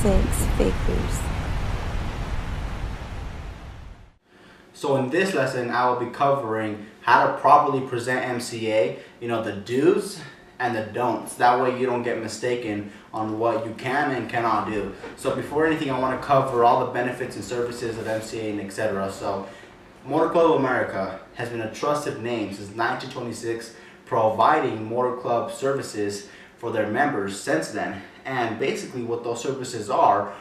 six figures. So in this lesson, I will be covering how to properly present MCA, the do's and the don'ts. That way you don't get mistaken on what you can and cannot do. So before anything, I want to cover all the benefits and services of MCA and etc. So Motor Club of America has been a trusted name since 1926, providing motor club services for their members since then. And basically what those services are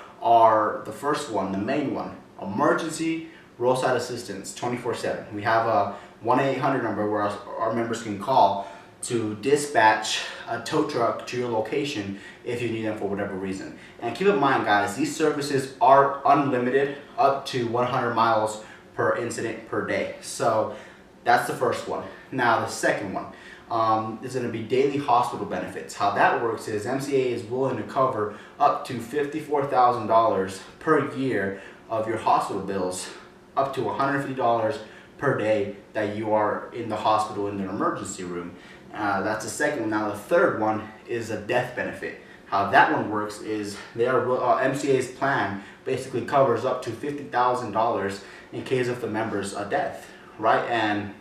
the first one, the main one, emergency roadside assistance 24/7. We have a 1-800 number where our members can call to dispatch a tow truck to your location if you need them for whatever reason. And keep in mind, guys, these services are unlimited up to 100 miles per incident per day. So that's the first one. Now the second one is going to be daily hospital benefits. How that works is MCA is willing to cover up to $54,000 per year of your hospital bills, up to $150 per day that you are in the hospital in the emergency room. That's the second one. Now the third one is a death benefit. How that one works is MCA's plan basically covers up to $50,000 in case of the member's death, right? And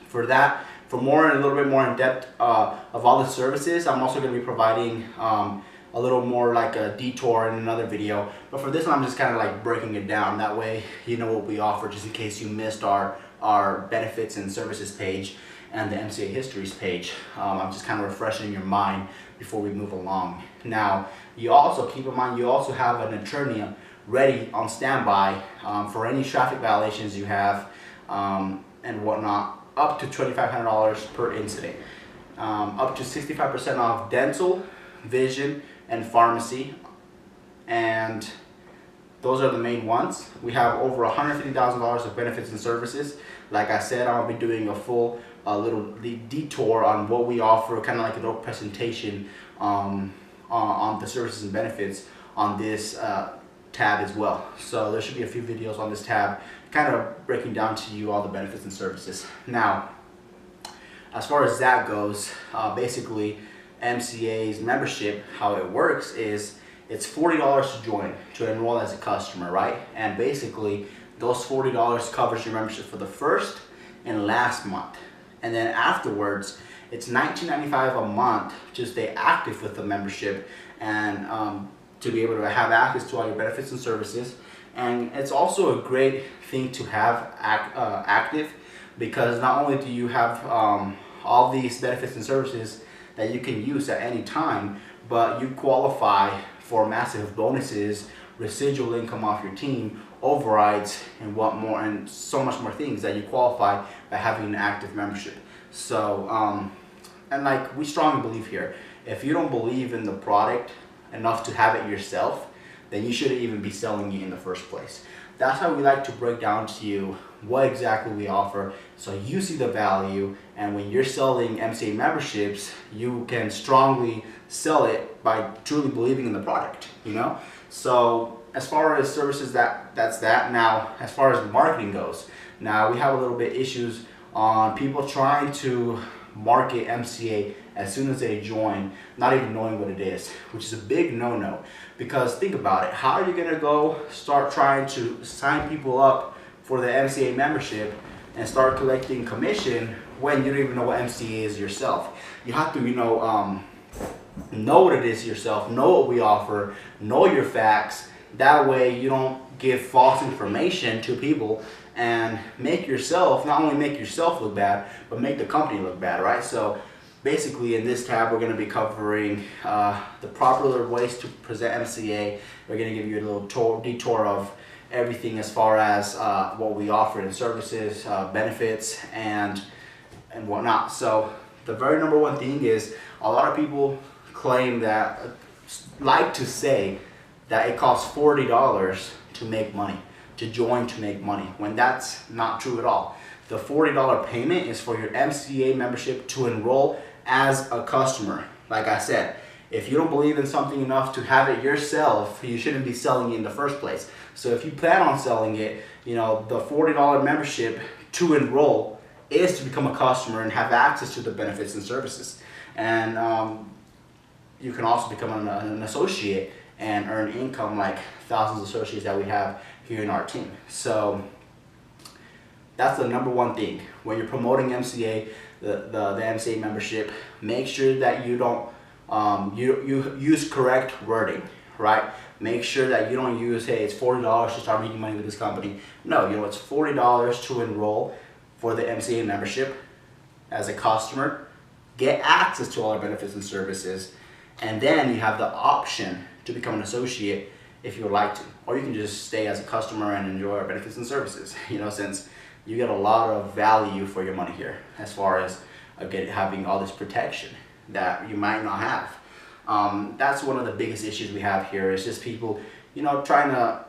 for that, for a little bit more in depth of all the services, I'm also going to be providing a little more like a detour in another video. But for this one, I'm just kind of like breaking it down. That way you know what we offer, just in case you missed our benefits and services page and the MCA histories page. I'm just kind of refreshing your mind before we move along. Now, you also keep in mind, you also have an attorney ready on standby for any traffic violations you have and whatnot, up to $2,500 per incident. Up to 65% off dental, vision, and pharmacy. And those are the main ones. We have over $150,000 of benefits and services. Like I said, I'll be doing a full little detour on what we offer, kind of like a little presentation on the services and benefits on this tab as well. So there should be a few videos on this tab kind of breaking down to you all the benefits and services. Now, as far as that goes, basically MCA's membership, how it works is it's $40 to join, to enroll as a customer, right? And basically those $40 covers your membership for the first and last month. And then afterwards, it's $19.95 a month to stay active with the membership and to be able to have access to all your benefits and services. And it's also a great thing to have active, because not only do you have all these benefits and services that you can use at any time, but you qualify for massive bonuses, residual income off your team, overrides, and what more, and so much more things that you qualify by having an active membership. So, and like we strongly believe here, if you don't believe in the product enough to have it yourself, then you shouldn't even be selling it in the first place. That's how we like to break down to you what exactly we offer, so you see the value, and when you're selling MCA memberships, you can strongly sell it by truly believing in the product, So as far as services, that's that. Now, as far as marketing goes, now we have a little bit issues on people trying to market MCA as soon as they join, not even knowing what it is, which is a big no-no. Because think about it, how are you gonna go start trying to sign people up for the MCA membership and start collecting commission when you don't even know what MCA is yourself? You have to, know what it is yourself, know what we offer, know your facts. That way you don't give false information to people and not only make yourself look bad, but make the company look bad, right? So basically in this tab, we're going to be covering the proper ways to present MCA. We're going to give you a little detour of everything as far as what we offer in services, benefits, and whatnot. So the very number one thing is, a lot of people claim that, like to say that it costs $40 to make money, to join to make money, when that's not true at all. The $40 payment is for your MCA membership to enroll as a customer. Like I said, if you don't believe in something enough to have it yourself, you shouldn't be selling it in the first place. So if you plan on selling it, the $40 membership to enroll is to become a customer and have access to the benefits and services. And you can also become an associate and earn income like thousands of associates that we have here in our team. So that's the number one thing. When you're promoting MCA, the MCA membership, make sure that you don't you use correct wording, right? Make sure that you don't use, hey, it's $40 to start making money with this company. No, you know, it's $40 to enroll for the MCA membership as a customer, get access to all our benefits and services, and then you have the option to become an associate if you would like to. Or you can just stay as a customer and enjoy our benefits and services, you know, since you get a lot of value for your money here as far as having all this protection that you might not have. That's one of the biggest issues we have here. Is just people, you know, trying to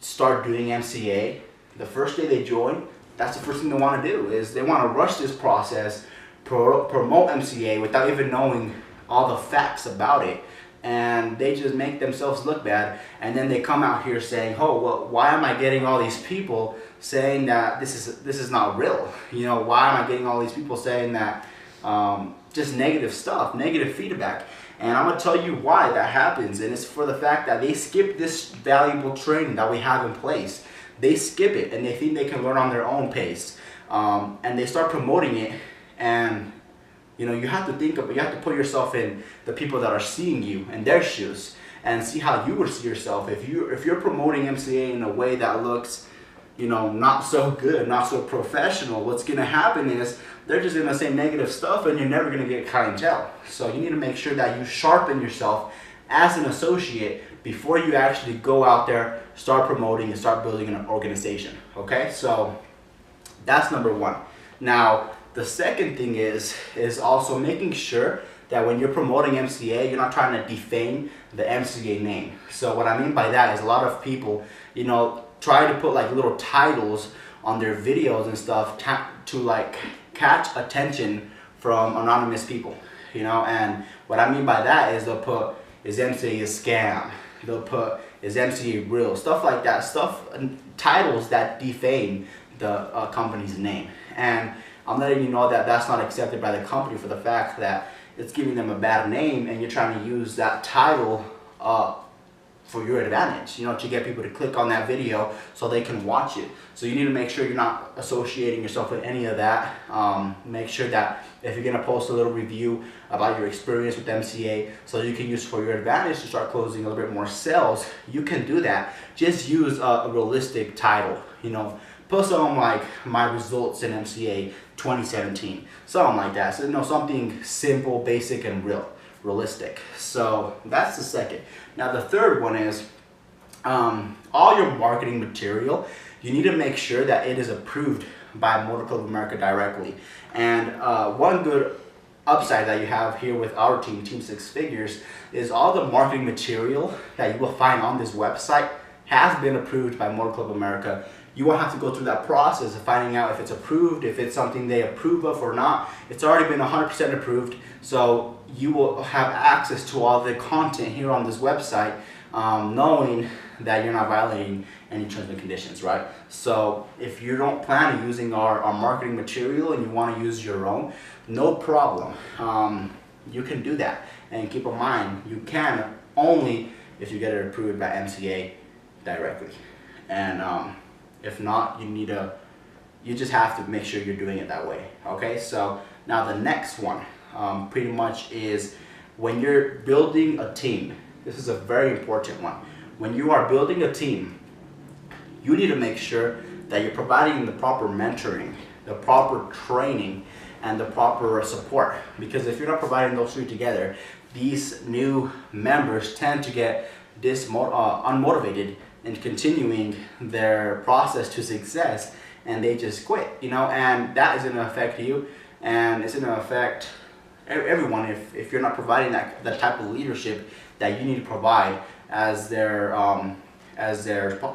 start doing MCA. The first day they join, that's the first thing they want to do, is they want to rush this process, promote MCA without even knowing all the facts about it, and they just make themselves look bad. And then they come out here saying, oh, well, why am I getting all these people saying that this is not real? You know, why am I getting all these people saying that just negative stuff, negative feedback? And I'm gonna tell you why that happens, and it's for the fact that they skip this valuable training that we have in place. They skip it and they think they can learn on their own pace, and they start promoting it. And you know, you have to put yourself in the people that are seeing you in their shoes and see how you would see yourself if you're promoting MCA in a way that looks, you know, not so good, not so professional. What's gonna happen is they're just gonna say negative stuff, and you're never gonna get clientele. So you need to make sure that you sharpen yourself as an associate before you actually go out there, start promoting, and start building an organization. Okay, so that's number one. Now, the second thing is also making sure that when you're promoting MCA, you're not trying to defame the MCA name. So what I mean by that is a lot of people, you know, try to put like little titles on their videos and stuff to like catch attention from anonymous people, you know. And what I mean by that is they'll put, is MCA a scam? They'll put, is MCA real? Stuff like that, titles that defame the company's name. And I'm letting you know that that's not accepted by the company for the fact that it's giving them a bad name, and you're trying to use that title for your advantage, you know, to get people to click on that video so they can watch it. So you need to make sure you're not associating yourself with any of that. Make sure that if you're gonna post a little review about your experience with MCA so you can use for your advantage to start closing a little bit more sales, you can do that. Just use a realistic title, you know. Put something like my results in MCA 2017, something like that. So, you know, something simple, basic, and realistic. So that's the second. Now the third one is all your marketing material, you need to make sure that it is approved by Motor Club of America directly. And one good upside that you have here with our team, Team Six Figures, is all the marketing material that you will find on this website has been approved by Motor Club of America. You won't have to go through that process of finding out if it's approved, if it's something they approve of or not. It's already been 100% approved, so you will have access to all the content here on this website, knowing that you're not violating any terms and conditions, right? So if you don't plan on using our marketing material and you want to use your own, no problem. You can do that. And keep in mind, you can only if you get it approved by MCA directly. And if not, you just have to make sure you're doing it that way. Okay, so now the next one pretty much is when you're building a team. This is a very important one. When you are building a team, you need to make sure that you're providing the proper mentoring, the proper training, and the proper support. Because if you're not providing those three together, these new members tend to get unmotivated in continuing their process to success, and they just quit, you know. And that is going to affect you, and it's going to affect everyone if you're not providing that type of leadership that you need to provide as their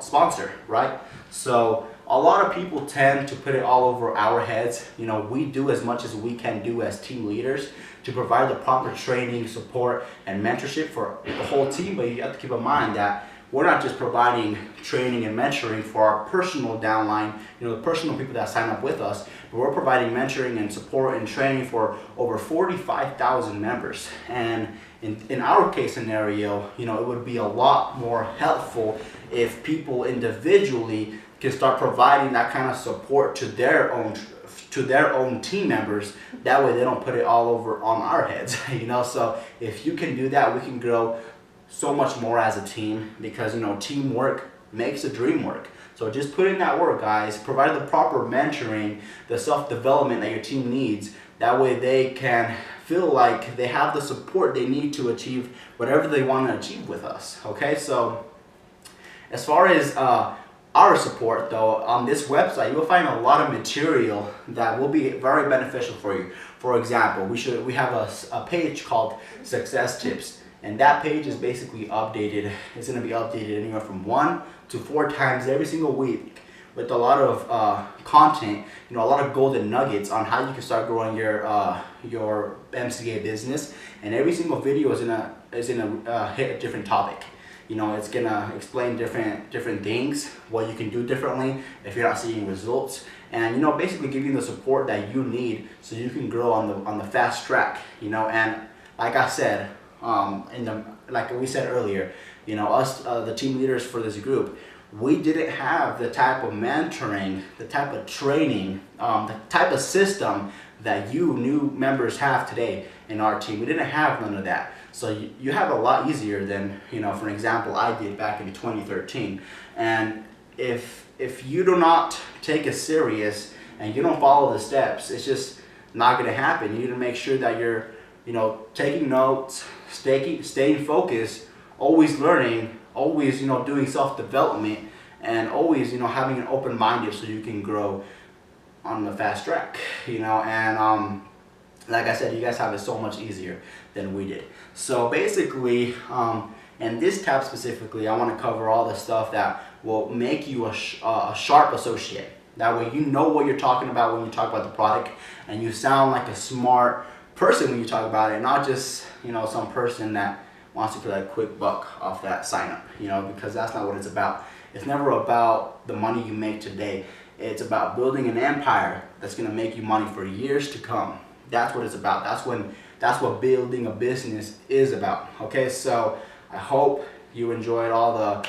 sponsor, right? So a lot of people tend to put it all over our heads. You know, we do as much as we can do as team leaders to provide the proper training, support, and mentorship for the whole team, but you have to keep in mind that we're not just providing training and mentoring for our personal downline, the personal people that sign up with us, but we're providing mentoring and support and training for over 45,000 members. And in our case scenario, it would be a lot more helpful if people individually can start providing that kind of support to their own team members. That way they don't put it all over on our heads. So if you can do that, we can grow so much more as a team, because teamwork makes the dream work. So just put in that work, guys. Provide the proper mentoring, the self-development that your team needs. That way they can feel like they have the support they need to achieve whatever they want to achieve with us. Okay, so as far as our support, though, on this website, you will find a lot of material that will be very beneficial for you. For example, we have a page called Success Tips, and that page is basically updated. It's going to be updated anywhere from 1 to 4 times every single week, with a lot of content, a lot of golden nuggets on how you can start growing your MCA business. And every single video is gonna hit a different topic. It's gonna explain different things, what you can do differently if you're not seeing results, and basically give you the support that you need so you can grow on the fast track. And like I said, like we said earlier, us the team leaders for this group, we didn't have the type of mentoring, the type of training, the type of system that you new members have today in our team. We didn't have none of that. So you have a lot easier than, for example, I did back in 2013. And if you do not take it serious and you don't follow the steps, it's just not going to happen. You need to make sure that you're, taking notes, staying focused, always learning, always, doing self-development, and always, having an open mind so you can grow on the fast track, and like I said, you guys have it so much easier than we did. So basically, in this tab specifically, I want to cover all the stuff that will make you a sharp associate. That way you know what you're talking about when you talk about the product, and you sound like a smart person when you talk about it, not just, some person that wants to get a quick buck off that sign up, because that's not what it's about. It's never about the money you make today. It's about building an empire that's going to make you money for years to come. That's what it's about. That's what building a business is about. Okay, so I hope you enjoyed all the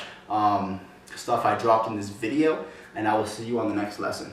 stuff I dropped in this video, and I will see you on the next lesson.